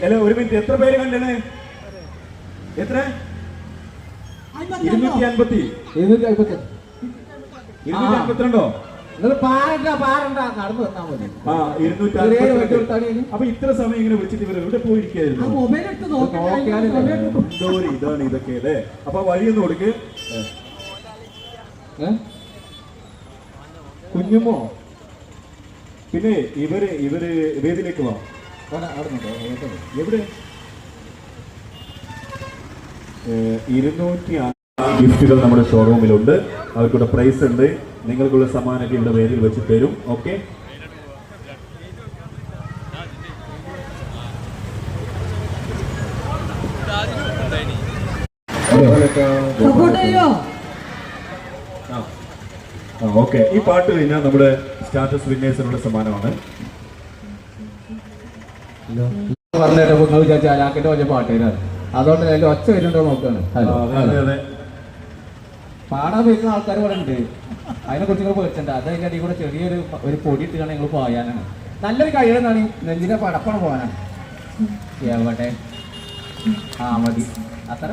അല്ല ഒരു മിനിറ്റ്, എത്ര പേര് കണ്ടാണ്? എത്ര? 250. 252. അപ്പൊ ഇത്ര സമയം ഇങ്ങനെ വിളിച്ചിട്ട് ഇവർ എവിടെ പോയിരിക്കായിരുന്നു? ഇതാണ് ഇതൊക്കെ അല്ലേ? അപ്പൊ വഴിയൊന്നും കൊടുക്ക്. കുഞ്ഞുമോ പിന്നെ ഇവര് വേദിയിലേക്ക് വാ. എവിടെ 200 ഗിഫ്റ്റുകൾ നമ്മുടെ ഷോറൂമിലുണ്ട്. അവർക്കൂടെ പ്രൈസ് ഉണ്ട്. നിങ്ങൾക്കുള്ള സമ്മാനമൊക്കെ ഇവിടെ വേദിയിൽ വെച്ച് തരും. Okay, okay. ഈ പാട്ട് കഴിഞ്ഞാൽ നമ്മുടെ സ്റ്റാറ്റസ് വിന്നേഴ്സിനുള്ള സമ്മാനമാണ്. പറഞ്ഞിട്ട് വിചാരിച്ചാൽ വലിയ പാട്ടുകാരാണ്, അതുകൊണ്ട് അതിൽ ഒച്ച വരുന്നുണ്ടോ നോക്കാണ്. പാടാൻ വരുന്ന ആൾക്കാർ ഇവിടെ ഉണ്ട്, അതിനെ കുറിച്ച് നിങ്ങൾ പേടിച്ചിട്ടുണ്ട്. അത് അതിൻ്റെ അടിയിൽ കൂടെ ചെറിയൊരു പൊടി ഇട്ടുകൊണ്ട് നിങ്ങൾ പോയാനാണ്. നല്ലൊരു കഴിയുന്നതാണ്, നെഞ്ചിനെ പടപ്പണം പോകാനാണ്. എവിടെ മതി അത്ര.